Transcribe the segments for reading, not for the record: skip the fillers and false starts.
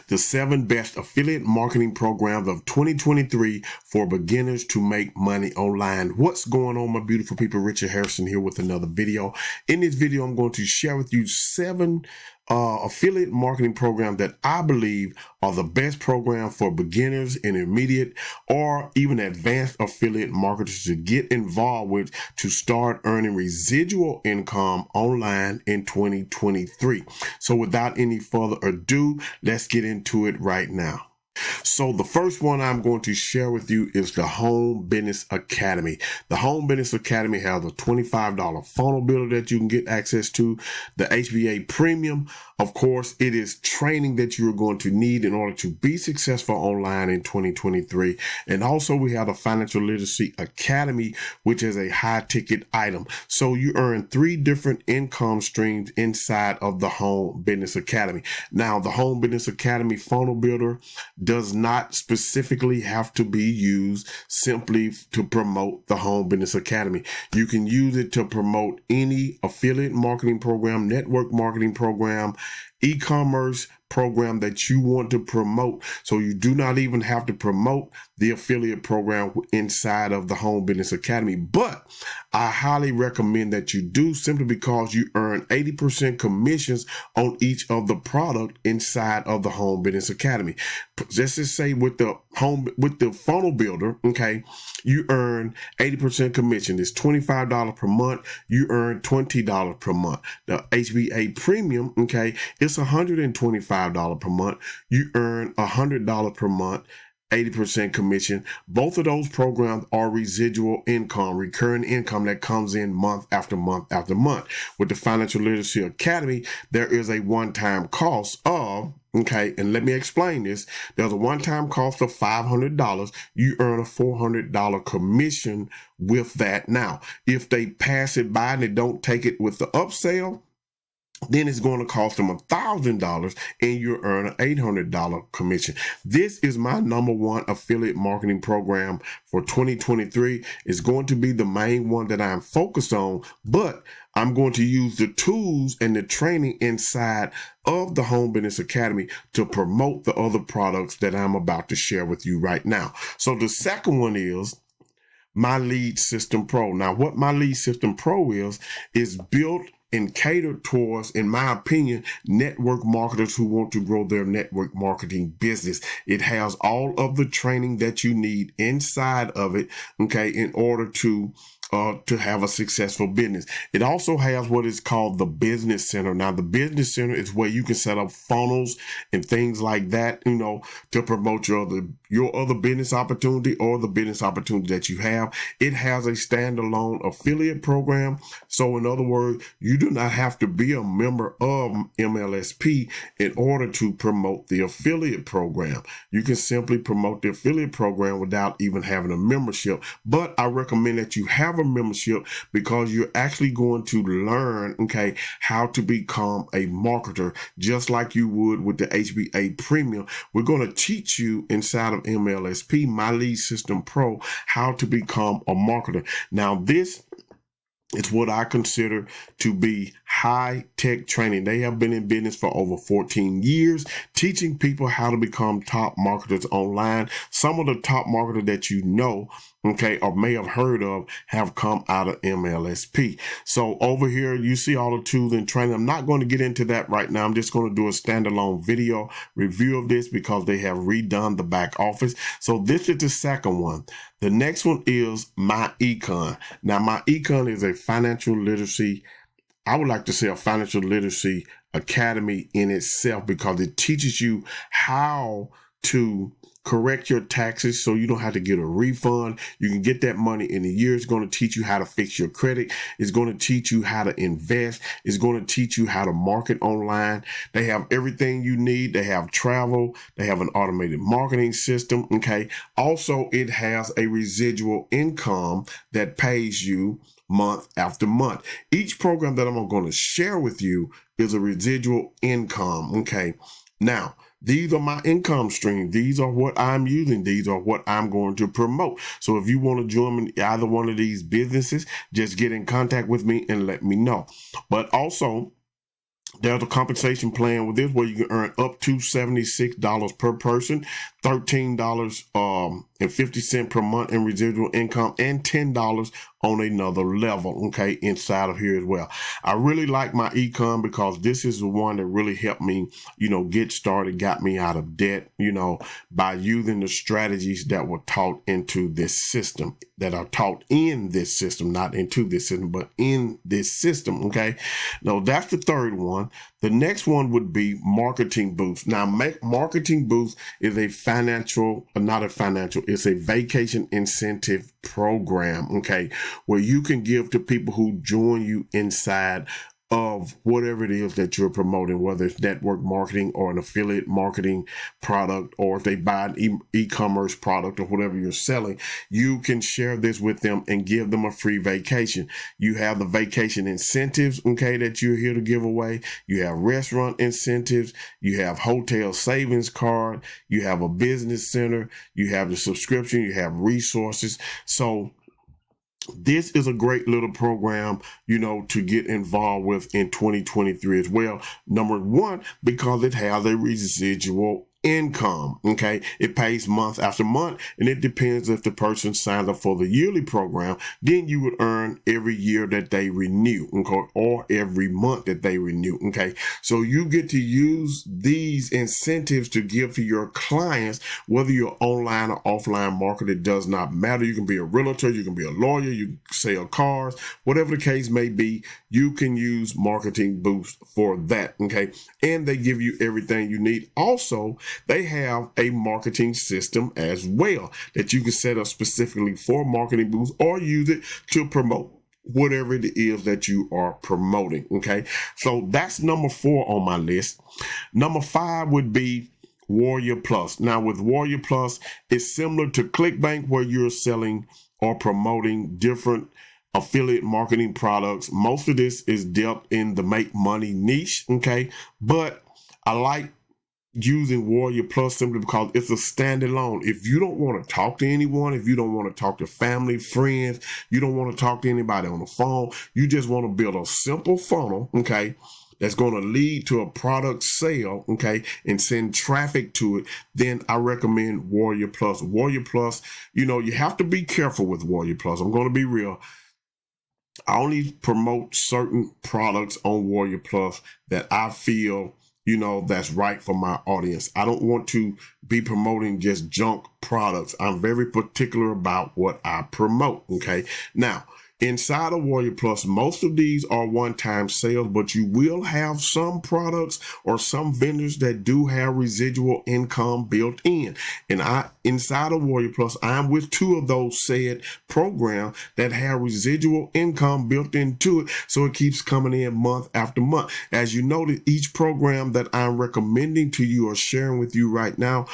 the 7 best affiliate marketing programs of 2023 for beginners to make money online. What's going on, my beautiful people? Richard Hairston here with another video. In this video, I'm going to share with you 7 affiliate marketing programs that I believe are the best program for beginners, intermediate, or even advanced affiliate marketers to get involved with to start earning residual income online in 2023. So without any further ado, let's get into it right now. So the first one I'm going to share with you is the Home Business Academy. The Home Business Academy has a $25 funnel builder that you can get access to. The HBA Premium, of course, it is training that you're going to need in order to be successful online in 2023. And also we have the Financial Literacy Academy, which is a high ticket item. So you earn 3 different income streams inside of the Home Business Academy. Now, the Home Business Academy funnel builder does not specifically have to be used simply to promote the Home Business Academy. You can use it to promote any affiliate marketing program, network marketing program, e-commerce program that you want to promote. So you do not even have to promote the affiliate program inside of the Home Business Academy. But I highly recommend that you do, simply because you earn 80% commissions on each of the product inside of the Home Business Academy. Let's just say with the funnel builder, okay, you earn 80% commission. It's $25 per month. You earn $20 per month. The HBA Premium, okay, it's $125 per month. You earn $100 per month. 80% commission. Both of those programs are residual income, recurring income that comes in month after month after month. With the Financial Literacy Academy, there is a one-time cost of, okay, and let me explain this. There's a one-time cost of $500. You earn a $400 commission with that. Now, if they pass it by and they don't take it with the upsell, then it's going to cost them $1,000 and you earn an $800 commission. This is my #1 affiliate marketing program for 2023. It's going to be the main one that I'm focused on, but I'm going to use the tools and the training inside of the Home Business Academy to promote the other products that I'm about to share with you right now. So the second one is My Lead System Pro. Now, what My Lead System Pro is built and catered towards, in my opinion, network marketers who want to grow their network marketing business. It has all of the training that you need inside of it, okay, in order to have a successful business. It also has what is called the Business Center. Now, the Business Center is where you can set up funnels and things like that, you know, to promote your other business opportunity or the business opportunity that you have. It has a standalone affiliate program. So in other words, you do not have to be a member of MLSP in order to promote the affiliate program. You can simply promote the affiliate program without even having a membership. But I recommend that you have a membership, because you're actually going to learn, okay, how to become a marketer, just like you would with the HBA Premium. We're going to teach you inside of MLSP, My Lead System Pro, how to become a marketer. Now, this it's what I consider to be high-tech training. They have been in business for over 14 years, teaching people how to become top marketers online. Some of the top marketers that you know, okay, or may have heard of, have come out of MLSP. So over here, you see all the tools and training. I'm not going to get into that right now. I'm just going to do a standalone video review of this because they have redone the back office. So this is the second one. The next one is My Econ. Now, My Econ is a financial literacy, I would like to say a financial literacy academy in itself, because it teaches you how to correct your taxes so you don't have to get a refund. You can get that money in a year. It's going to teach you how to fix your credit. It's going to teach you how to invest. It's going to teach you how to market online. They have everything you need. They have travel. They have an automated marketing system. Okay. Also, it has a residual income that pays you month after month. Each program that I'm going to share with you is a residual income. Okay. Now, these are my income streams. These are what I'm using. These are what I'm going to promote. So if you want to join either one of these businesses, just get in contact with me and let me know. But also, There's a compensation plan with this where you can earn up to $76 per person, $13.50 per month in residual income, and $10 on another level, okay, inside of here as well. I really like my econ because this is the one that really helped me, get started, got me out of debt, by using the strategies that were taught into this system, that are taught in this system, not into this system, but in this system, okay? Now, that's the third one. The next one would be Marketing Boost. Now, Marketing Boost is it's a vacation incentive program, okay, where you can give to people who join you inside of whatever it is that you're promoting, whether it's network marketing or an affiliate marketing product, or if they buy an e-commerce product or whatever you're selling, you can share this with them and give them a free vacation. You have the vacation incentives, okay, that you're here to give away. You have restaurant incentives. You have hotel savings card. You have a business center. You have the subscription. You have resources. So this is a great little program, to get involved with in 2023 as well. Number one, because it has a residual income, okay? It pays month after month, and it depends if the person signs up for the yearly program, then you would earn every year that they renew, okay? Or every month that they renew, okay? So you get to use these incentives to give to your clients, whether you're online or offline market, it does not matter. You can be a realtor, you can be a lawyer, you can sell cars, whatever the case may be, you can use Marketing Boost for that, okay? And they give you everything you need. Also, they have a marketing system as well that you can set up specifically for Marketing Boost, or use it to promote whatever it is that you are promoting, okay? So that's number 4 on my list. Number 5 would be Warrior Plus. Now, with Warrior Plus, it's similar to ClickBank, where you're selling or promoting different affiliate marketing products. Most of this is dealt in the make money niche, okay? But I like using Warrior Plus simply because it's a standalone. If you don't want to talk to anyone, if you don't want to talk to family, friends, you don't want to talk to anybody on the phone, you just want to build a simple funnel, okay, that's going to lead to a product sale, okay, and send traffic to it, then I recommend Warrior Plus. Warrior Plus, you have to be careful with Warrior Plus. I'm going to be real. I only promote certain products on Warrior Plus that I feel that's right for my audience. I don't want to be promoting just junk products. I'm very particular about what I promote, okay? Now, inside of Warrior Plus, most of these are one-time sales, but you will have some products or some vendors that do have residual income built in. And inside of Warrior Plus, I'm with 2 of those said programs that have residual income built into it, so it keeps coming in month after month. As you noted, each program that I'm recommending to you or sharing with you right now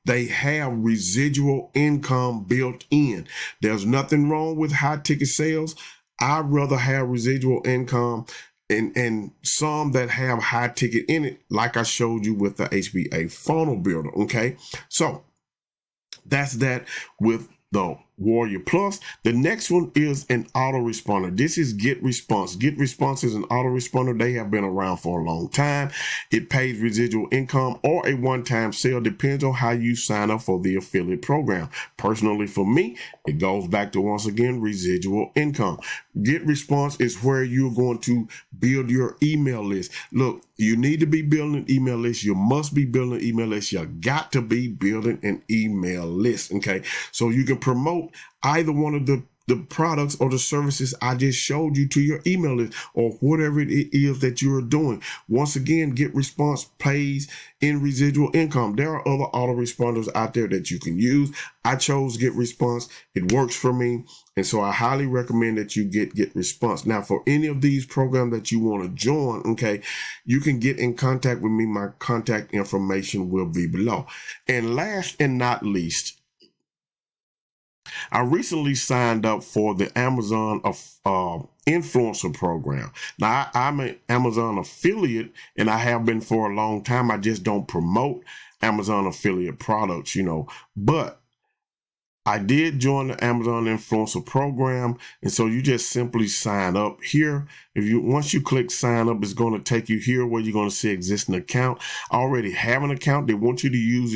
they have residual income built in. There's nothing wrong with high ticket sales. I'd rather have residual income and some that have high ticket in it, like I showed you with the HBA funnel builder, okay? So that's that with the Warrior Plus. The next one is an autoresponder. This is Get Response. Get Response is an autoresponder. They have been around for a long time. It pays residual income or a one-time sale, depends on how you sign up for the affiliate program. Personally, for me, it goes back to, once again, residual income. Get Response is where you're going to build your email list. Look, you need to be building an email list. You must be building an email list. You got to be building an email list, okay? So you can promote either one of the products or the services I just showed you to your email list, or whatever it is that you're doing. Once again, Get Response pays in residual income. There are other autoresponders out there that you can use. I chose Get Response. It works for me. And so I highly recommend that you Get Response. Now, for any of these programs that you want to join, okay, you can get in contact with me. My contact information will be below. And last and not least, I recently signed up for the Amazon influencer program. Now, I'm an Amazon affiliate, and I have been for a long time. I just don't promote Amazon affiliate products, but I did join the Amazon Influencer Program, and so you just simply sign up here. Once you click sign up, it's going to take you here where you're going to see existing account. I already have an account. They want you to use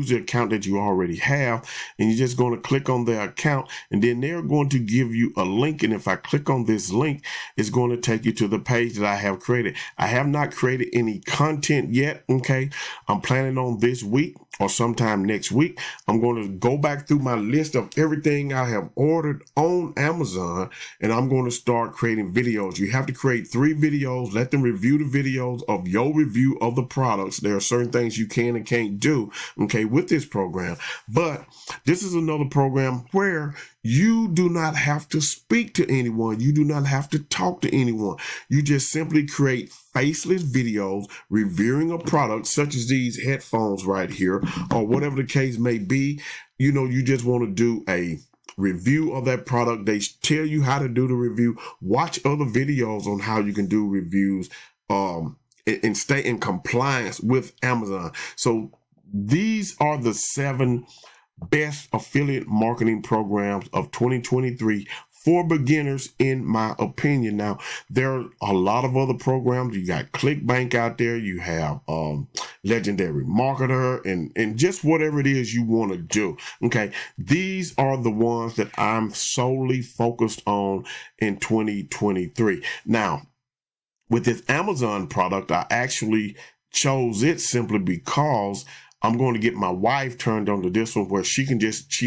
the account that you already have, and you're just going to click on their account, and then they're going to give you a link. And if I click on this link, it's going to take you to the page that I have created. I have not created any content yet. Okay. I'm planning on this week or sometime next week. I'm going to go back through my list of everything I have ordered on Amazon, and I'm going to start creating videos. You have to create 3 videos, let them review the videos of your review of the products. There are certain things you can and can't do, okay, with this program. But this is another program where you do not have to speak to anyone. You do not have to talk to anyone. You just simply create faceless videos reviewing a product such as these headphones right here, or whatever the case may be. You know, you just want to do a review of that product. They tell you how to do the review. Watch other videos on how you can do reviews and stay in compliance with Amazon. So these are the 7 best affiliate marketing programs of 2023 for beginners, in my opinion. Now, there are a lot of other programs. You got ClickBank out there. You have Legendary Marketer, and just whatever it is you want to do. Okay, these are the ones that I'm solely focused on in 2023. Now, with this Amazon product, I actually chose it simply because I'm going to get my wife turned on to this one, where she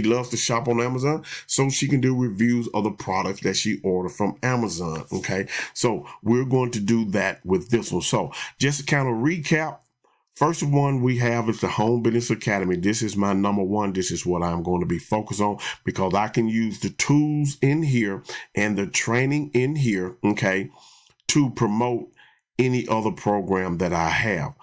loves to shop on Amazon, so she can do reviews of the products that she ordered from Amazon. Okay, so we're going to do that with this one. So just to kind of recap, first one we have is the Home Business Academy. This is my number one. This is what I'm going to be focused on, because I can use the tools in here and the training in here, okay, to promote any other program that I have.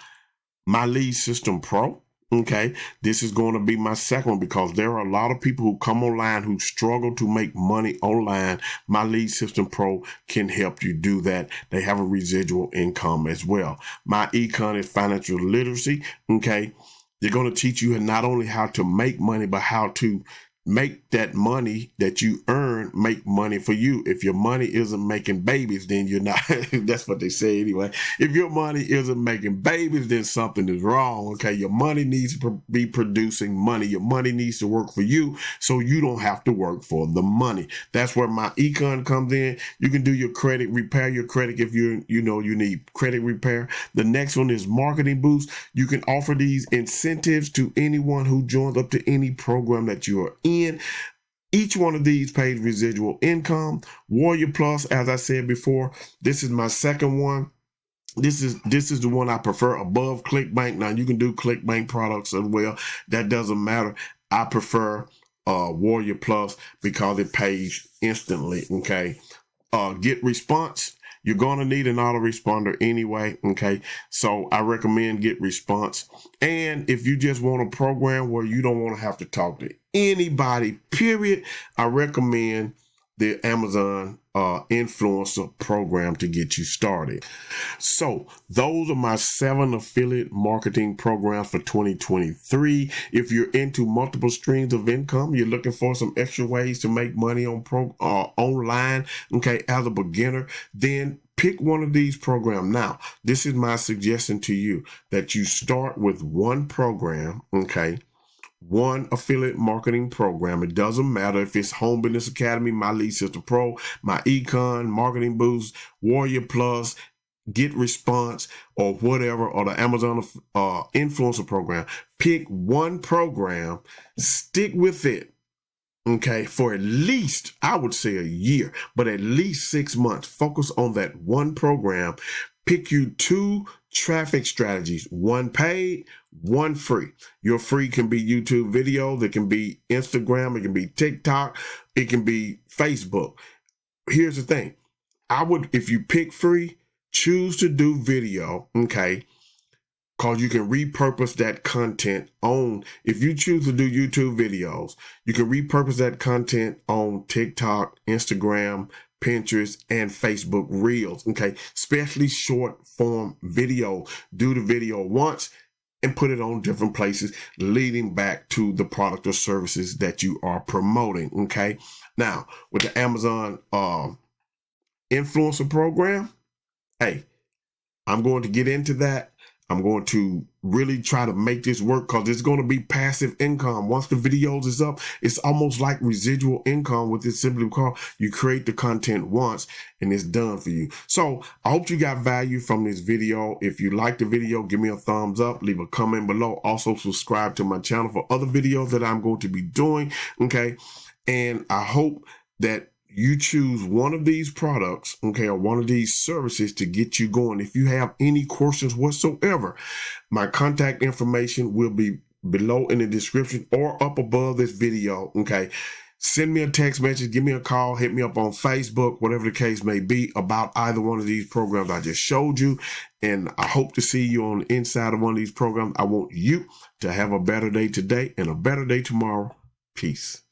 My Lead System Pro. Okay, this is going to be my second one, because there are a lot of people who come online who struggle to make money online. My Lead System Pro can help you do that. They have a residual income as well. My Econ is financial literacy. Okay, they're going to teach you not only how to make money, but how to make that money that you earn make money for you. If your money isn't making babies, then you're not. That's what they say anyway. If your money isn't making babies, then something is wrong. Okay, your money needs to be producing money. Your money needs to work for you, so you don't have to work for the money. That's where my Econ comes in. You can do your credit, repair your credit if you need credit repair. The next one is Marketing Boost. You can offer these incentives to anyone who joins up to any program that you are in. Each one of these pays residual income. Warrior Plus, as I said before, this is my second one. This is the one I prefer above ClickBank. Now, you can do ClickBank products as well. That doesn't matter. I prefer Warrior Plus because it pays instantly. Okay. Get Response. You're going to need an autoresponder anyway, okay? So I recommend Get Response. And if you just want a program where you don't want to have to talk to anybody, period, I recommend the Amazon influencer program to get you started. So those are my 7 affiliate marketing programs for 2023. If you're into multiple streams of income, you're looking for some extra ways to make money on online, okay, as a beginner, then pick one of these programs. Now, this is my suggestion to you, that you start with one program, okay? One affiliate marketing program. It doesn't matter if it's Home Business Academy, My Lead System Pro, My Econ, Marketing Boost, Warrior Plus, Get Response, or whatever, or the Amazon influencer program. Pick one program, stick with it, okay, for at least, I would say, a year, but at least 6 months. Focus on that one program. Pick you 2 traffic strategies, one paid, one free. Your free can be YouTube videos, it can be Instagram, it can be TikTok, it can be Facebook. Here's the thing. If you pick free, choose to do video, okay? Because you can repurpose that content if you choose to do YouTube videos, you can repurpose that content on TikTok, Instagram, Pinterest, and Facebook Reels, okay? Especially short form video. Do the video once and put it on different places, leading back to the product or services that you are promoting. Okay. Now, with the Amazon influencer program, hey, I'm going to get into that. I'm going to really try to make this work because it's going to be passive income. Once the videos is up, it's almost like residual income with this, simply because you create the content once and it's done for you. So I hope you got value from this video. If you like the video, give me a thumbs up, leave a comment below. Also subscribe to my channel for other videos that I'm going to be doing. Okay. And I hope that you choose one of these products, okay, or one of these services to get you going. If you have any questions whatsoever, my contact information will be below in the description or up above this video, okay? Send me a text message, give me a call, hit me up on Facebook, whatever the case may be, about either one of these programs I just showed you. And I hope to see you on the inside of one of these programs. I want you to have a better day today and a better day tomorrow. Peace.